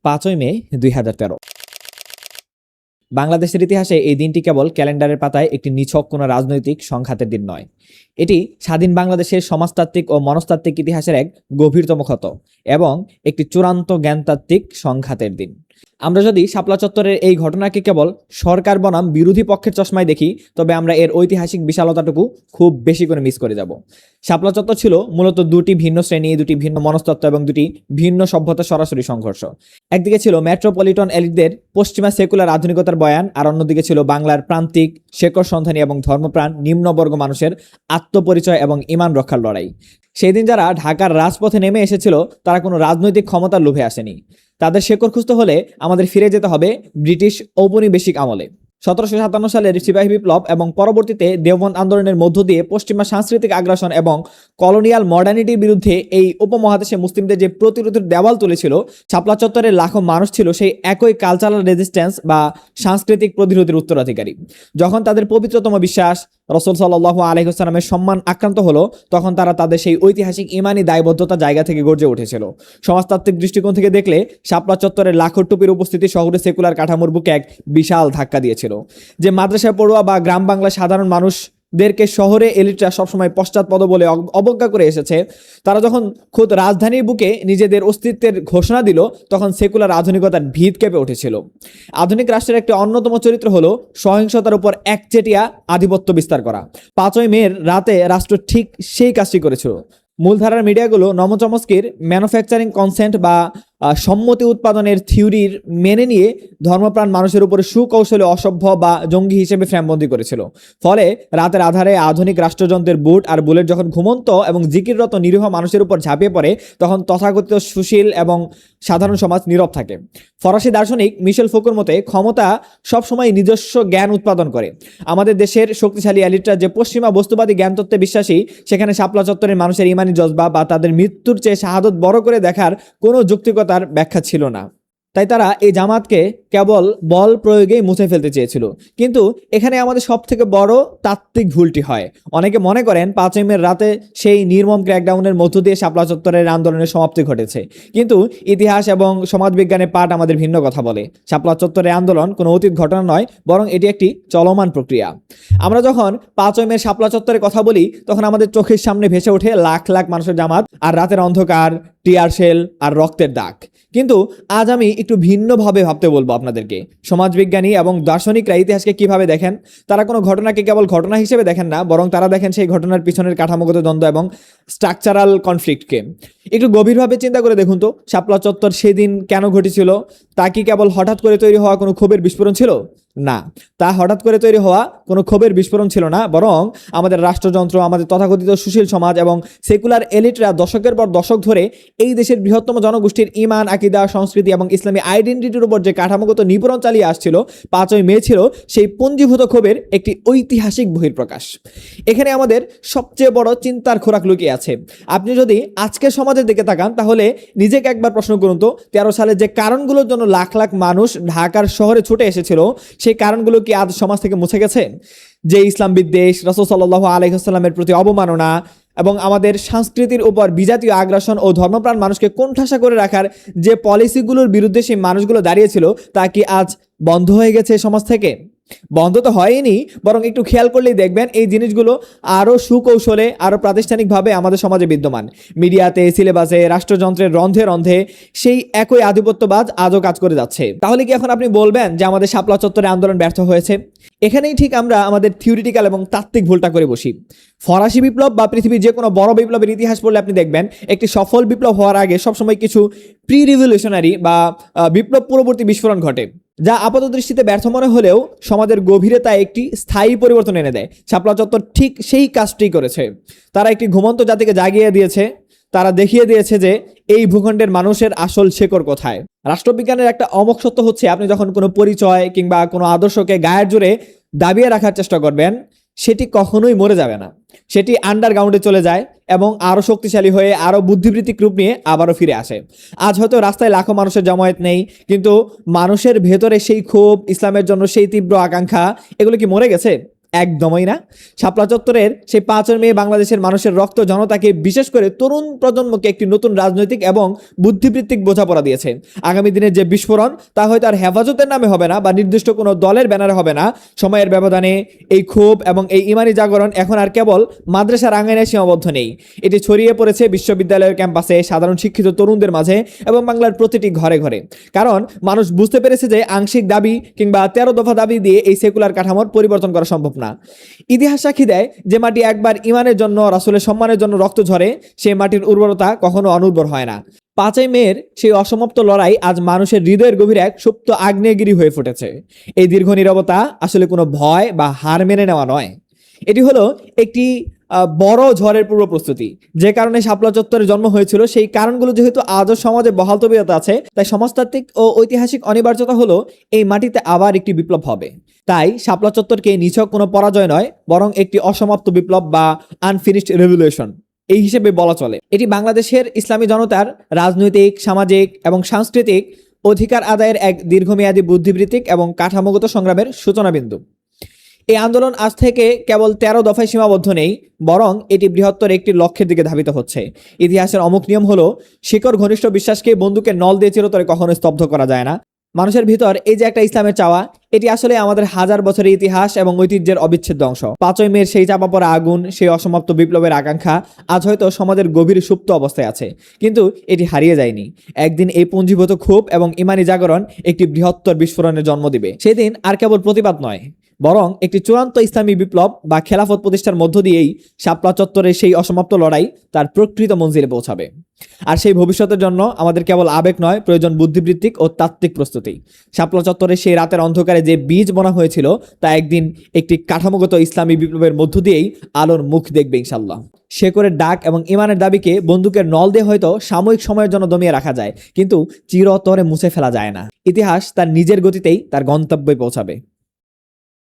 5ই মে 2013। বাংলাদেশের ইতিহাসে এই দিনটি কেবল ক্যালেন্ডারের পাতায় একটি নিছক কোনো রাজনৈতিক সংঘাতের দিন নয়, এটি স্বাধীন বাংলাদেশের সমাজতাত্ত্বিক ও মনস্তাত্ত্বিক ইতিহাসের এক গভীরতম ক্ষত এবং একটি চূড়ান্ত জ্ঞানতাত্ত্বিক সংঘাতের দিন। আমরা যদি শাপলা চত্বরের এই ঘটনাকে কেবল সরকার বনাম বিরোধী পক্ষের চশমায় দেখি, তবে আমরা এর ঐতিহাসিক বিশালতাটুকু খুব বেশি করে মিস করে যাব। শাপলা চত্বর ছিল মূলত দুটি ভিন্ন শ্রেণী, দুটি ভিন্ন মনস্তত্ত্ব এবং দুটি ভিন্ন সভ্যতার সরাসরি সংঘর্ষ। একদিকে ছিল মেট্রোপলিটন এলিটদের পশ্চিমা সেকুলার আধুনিকতার বয়ান, আর অন্যদিকে ছিল বাংলার প্রান্তিক শেকড় সন্ধানী এবং ধর্মপ্রাণ নিম্নবর্গ মানুষের আত্মপরিচয় এবং ঈমান রক্ষার লড়াই। সেই দিন যারা ঢাকার রাজপথে নেমে এসেছিল, তারা কোনো রাজনৈতিক ক্ষমতার লোভে আসেনি। তাদের শেকড় খুঁজতে হলে আমাদের ফিরে যেতে হবে ব্রিটিশ ঔপনিবেশিক আমলে। 1757 সালের সিপাহী বিপ্লব এবং পরবর্তীতে দেওবন্দ আন্দোলনের মধ্য দিয়ে পশ্চিমা সাংস্কৃতিক আগ্রাসন এবং কলোনিয়াল মডার্নিটির বিরুদ্ধে এই উপমহাদেশে মুসলিমদের যে প্রতিরোধের দেওয়াল তুলেছিল, শাপলা চত্বরের লাখো মানুষ ছিল সেই একই কালচারাল রেজিস্ট্যান্স বা সাংস্কৃতিক প্রতিরোধের উত্তরাধিকারী। যখন তাদের পবিত্রতম বিশ্বাস রাসূল সাল্লাল্লাহু আলাইহি ওয়াসাল্লামের সম্মান আক্রান্ত হলো, তখন তারা তাদের সেই ঐতিহাসিক ইমানি দায়বদ্ধতা জায়গা থেকে গর্জে উঠেছিল। সমাজতাত্ত্বিক দৃষ্টিকোণ থেকে দেখলে শাপলা চত্বরের লাখো টুপির উপস্থিতি শহরে সেকুলার কাঠামোর বুকে এক বিশাল ধাক্কা দিয়েছিল। যে মাদ্রাসায় পড়ুয়া বা গ্রাম বাংলার সাধারণ মানুষদেরকে শহরে এলিটরা সবসময় পশ্চাৎপদ বলে অবজ্ঞা করে এসেছে, তারা যখন খোদ রাজধানীর বুকে নিজেদের অস্তিত্বের ঘোষণা দিল, তখন সেকুলার আধুনিকতার ভিত কেঁপে উঠেছিল। আধুনিক রাষ্ট্রের একটি অন্যতম চরিত্র হলো সহিংসতার উপর একচেটিয়া আধিপত্য বিস্তার করা। 5ই মের রাতে রাষ্ট্র ঠিক সেই কাজটি করেছিল। মূলধারার মিডিয়াগুলো নমচমস্কির ম্যানুফ্যাকচারিং কনসেন্ট বা সম্মতি উৎপাদনের থিওরির মেনে নিয়ে ধর্মপ্রাণ মানুষের উপরে সুকৌশলে অসভ্য বা জঙ্গি হিসেবে ফ্রেমবন্দি করেছিল। ফলে রাতের আধারে আধুনিক রাষ্ট্রযন্ত্রের বুট আর বুলেট যখন ঘুমন্ত এবং জিকিররত নিরীহ মানুষের উপর ঝাঁপিয়ে পড়ে, তখন তথাকথিত সুশীল এবং সাধারণ সমাজ নীরব থাকে। ফরাসি দার্শনিক মিশেল ফোকোর মতে, ক্ষমতা সবসময় নিজস্ব জ্ঞান উৎপাদন করে। আমাদের দেশের শক্তিশালী এলিটরা যে পশ্চিমা বস্তুবাদী জ্ঞানতত্ত্বে বিশ্বাসী, সেখানে শাপলা চত্বরের মানুষের ইমানি জজবা বা তাদের মৃত্যুর চেয়ে শাহাদত বড় করে দেখার কোনো যৌক্তিকতার ব্যাখ্যা ছিল না। তাই তারা এই জামাতকে কেবল বল প্রয়োগেই মুছে ফেলতে চেয়েছিল। কিন্তু এখানে আমাদের সব থেকে বড় তাত্ত্বিক ভুলটি হয়। অনেকে মনে করেন 5ই মের রাতে সেই নির্মম ক্র্যাকডাউনের মধ্য দিয়ে শাপলা চত্বরের আন্দোলনের সমাপ্তি ঘটেছে। কিন্তু ইতিহাস এবং সমাজবিজ্ঞানের পাঠ আমাদের ভিন্ন কথা বলে। শাপলা চত্বরের আন্দোলন কোনো অতীত ঘটনা নয়, বরং এটি একটি চলমান প্রক্রিয়া। আমরা যখন 5ই মের শাপলা চত্বরের কথা বলি, তখন আমাদের চোখের সামনে ভেসে ওঠে লাখ লাখ মানুষের জামাত আর রাতের অন্ধকার, টিয়ার শেল আর রক্তের দাগ। কিন্তু আজ আমি একটু ভিন্নভাবে ভাবতে বলবো আপনাদেরকে। সমাজবিজ্ঞানী এবং দার্শনিকরা ইতিহাসকে কিভাবে দেখেন? তারা কোনো ঘটনাকে কেবল ঘটনা হিসেবে দেখেন না, বরং তারা দেখেন সেই ঘটনার পিছনের কাঠামোগত দ্বন্দ্ব এবং স্ট্রাকচারাল কনফ্লিক্টকে। একটু গভীরভাবে চিন্তা করে দেখুন তো, শাপলা চত্বর সেদিন কেন ঘটেছিল? তা কি কেবল হঠাৎ করে তৈরি হওয়া কোনো ক্ষোভের বিস্ফোরণ ছিল? না, তা হঠাৎ করে তৈরি হওয়া কোনো ক্ষোভের বিস্ফোরণ ছিল না, বরং আমাদের রাষ্ট্রযন্ত্র, আমাদের তথাকথিত সুশীল সমাজ এবং সেকুলার এলিটরা দশকের পর দশক ধরে এই দেশের বৃহত্তম জনগোষ্ঠীর ঈমান, আকীদা, সংস্কৃতি এবং ইসলামী আইডেন্টিটির উপর যে কাঠামোগত নিপীড়ন চালিয়ে আসছিল, 5ই মে ছিল সেই পুঞ্জীভূত ক্ষোভের একটি ঐতিহাসিক বহিঃপ্রকাশ। এখানে আমাদের সবচেয়ে বড় চিন্তার খোরাক লুকিয়ে আছে। আপনি যদি আজকের সমাজের দিকে তাকান, তাহলে নিজেকে একবার প্রশ্ন করুন তো, 13 সালে যে কারণগুলোর জন্য লাখ লাখ মানুষ ঢাকার শহরে ছুটে এসেছিল, সেই কারণগুলো কি আজ সমাজ থেকে মুছে গেছে? যে ইসলাম বিদ্বেষ, রাসূল সাল্লাল্লাহু আলাইহি ওয়াসাল্লামের প্রতি অবমাননা এবং আমাদের সংস্কৃতির উপর বিজাতীয় আগ্রাসন ও ধর্মপ্রাণ মানুষকে কোণঠাসা করে রাখার যে পলিসিগুলোর বিরুদ্ধে সেই মানুষগুলো দাঁড়িয়েছিল, তা কি আজ বন্ধ হয়ে গেছে সমাজ থেকে? বন্ধ তো হয়নি, বরং একটু খেয়াল করলেই দেখবেন এই জিনিসগুলো আরও সুকৌশলে, আরও প্রাতিষ্ঠানিকভাবে আমাদের সমাজে বিদ্যমান। মিডিয়াতে, সিলেবাসে, রাষ্ট্রযন্ত্রের রন্ধে রন্ধে সেই একই আধিপত্যবাদ আজও কাজ করে যাচ্ছে। তাহলে কি এখন আপনি বলবেন যে আমাদের শাপলা চত্বরে আন্দোলন ব্যর্থ হয়েছে? এখানেই ঠিক আমরা আমাদের থিওরিটিক্যাল এবং তাত্ত্বিক ভুলটা করে বসি। ফরাসি বিপ্লব বা পৃথিবীর যে কোনো বড় বিপ্লবের ইতিহাস পড়লে আপনি দেখবেন, একটি সফল বিপ্লব হওয়ার আগে সবসময় কিছু প্রি রিভলিউশনারি বা বিপ্লব পূর্ববর্তী বিস্ফোরণ ঘটে, যা আপাত দৃষ্টিতে ব্যর্থ মনে হলেও সমাজের গভীরতায় একটি স্থায়ী পরিবর্তন এনে দেয়। শাপলা চত্বর ঠিক সেই কাজটি করেছে। তারা একটি ঘুমন্ত জাতিকে জাগিয়ে দিয়েছে। তারা দেখিয়ে দিয়েছে যে এই ভূখণ্ডের মানুষের আসল শেকড় কোথায়। রাষ্ট্রবিজ্ঞানের একটা অমোঘ সত্য হচ্ছে, আপনি যখন কোনো পরিচয় কিংবা কোনো আদর্শকে গায়ের জোরে দাবিয়ে রাখার চেষ্টা করবেন, সেটি কখনোই মরে যাবে না। সেটি আন্ডারগ্রাউন্ডে চলে যায় এবং আরও শক্তিশালী হয়ে আরও বুদ্ধিবৃত্তিক রূপ নিয়ে আবারও ফিরে আসে। আজ হয়তো রাস্তায় লাখো মানুষের জমায়েত নেই, কিন্তু মানুষের ভেতরে সেই ক্ষোভ, ইসলামের জন্য সেই তীব্র আকাঙ্ক্ষা, এগুলো কি মরে গেছে? একদমই না। শাপলা চত্বরের সেই 5 মে বাংলাদেশের মানুষের রক্ত জনতাকে, বিশেষ করে তরুণ প্রজন্মকে একটি নতুন রাজনৈতিক এবং বুদ্ধিবৃত্তিক বোঝাপড়া দিয়েছে। আগামী দিনের যে বিস্ফোরণ, তা হয়তো আর হেফাজতের নামে হবে না বা নির্দিষ্ট কোনো দলের ব্যানারে হবে না। সময়ের ব্যবধানে এই ক্ষোভ এবং এই ইমানি জাগরণ এখন আর কেবল মাদ্রাসার আঙিনায় সীমাবদ্ধ নেই। এটি ছড়িয়ে পড়েছে বিশ্ববিদ্যালয়ের ক্যাম্পাসে, সাধারণ শিক্ষিত তরুণদের মাঝে এবং বাংলার প্রতিটি ঘরে ঘরে। কারণ মানুষ বুঝতে পেরেছে যে আংশিক দাবি কিংবা 13 দফা দাবি দিয়ে এই সেকুলার কাঠামোর পরিবর্তন করা সম্ভব না। ইতিহাস সাক্ষী দেয় যে মাটি একবার ইমানের জন্য, রাসূলের সম্মানের জন্য রক্ত ঝরে, সেই মাটির উর্বরতা কখনো অনুর্বর হয় না। 5 মের সেই অসমাপ্ত লড়াই আজ মানুষের হৃদয়ের গভীরে এক সুপ্ত আগ্নেয়গিরি হয়ে ফুটেছে। এই দীর্ঘ নীরবতা আসলে কোনো ভয় বা হার মেনে নেওয়া নয়, এটি হলো একটি বড় ঝড়ের পূর্ব প্রস্তুতি। যে কারণে শাপলা চত্বরের জন্ম হয়েছিল, সেই কারণগুলো যেহেতু আজও সমাজে বহাল তবিয়তে আছে, তাই সমাজতাত্ত্বিক ও ঐতিহাসিক অনিবার্যতা হলো এই মাটিতে আবার একটি বিপ্লব হবে। তাই শাপলা চত্বরকে নিছক কোনো পরাজয় নয়, বরং একটি অসমাপ্ত বিপ্লব বা আনফিনিশড রেভলিউশন এই হিসেবে বলা চলে। এটি বাংলাদেশের ইসলামী জনতার রাজনৈতিক, সামাজিক এবং সাংস্কৃতিক অধিকার আদায়ের এক দীর্ঘমেয়াদী বুদ্ধিবৃত্তিক এবং কাঠামোগত সংগ্রামের সূচনা বিন্দু। এই আন্দোলন আজ থেকে কেবল 13 দফায় সীমাবদ্ধ নেই, বরং এটি বৃহত্তর একটি লক্ষ্যের দিকে ধাবিত হচ্ছে। ইতিহাসের অমুক নিয়ম হলো, শিকড় ঘনিষ্ঠ বিশ্বাসকে বন্দুকের নল দিয়ে চিরতরে কখনো স্তব্ধ করা যায় না। মানুষের ভিতর এই যে একটা ইসলামের চাওয়া, এটি আসলে আমাদের হাজার বছরের ইতিহাস এবং ঐতিহ্যের অবিচ্ছেদ্য অংশ। 5 মের সেই চাপা পড়া আগুন, সেই অসমাপ্ত বিপ্লবের আকাঙ্ক্ষা আজ হয়তো সমাজের গভীর সুপ্ত অবস্থায় আছে, কিন্তু এটি হারিয়ে যায়নি। একদিন এই পুঞ্জীভূত ক্ষোভ এবং ইমানি জাগরণ একটি বৃহত্তর বিস্ফোরণের জন্ম দিবে। সেদিন আর কেবল প্রতিবাদ নয়, বরং একটি চূড়ান্ত ইসলামী বিপ্লব বা খেলাফত প্রতিষ্ঠার মধ্য দিয়েই শাপলা চত্বরের সেই অসমাপ্ত লড়াই তার প্রকৃত মঞ্জিলে পৌঁছাবে। আর সেই ভবিষ্যতের জন্য আমাদের কেবল আবেগ নয়, প্রয়োজন বুদ্ধিবৃত্তিক ও তাত্ত্বিক প্রস্তুতি। শাপলা চত্বরের সেই রাতের অন্ধকারে যে বীজ বোনা হয়েছিল, তা একদিন একটি কাঠামোগত ইসলামী বিপ্লবের মধ্য দিয়েই আলোর মুখ দেখবে ইনশাল্লাহ। শেকড়ের ডাক এবং ইমানের দাবিকে বন্দুকের নল দিয়ে হয়তো সাময়িক সময়ের জন্য দমিয়ে রাখা যায়, কিন্তু চিরতরে মুছে ফেলা যায় না। ইতিহাস তার নিজের গতিতেই তার গন্তব্যে পৌঁছাবে।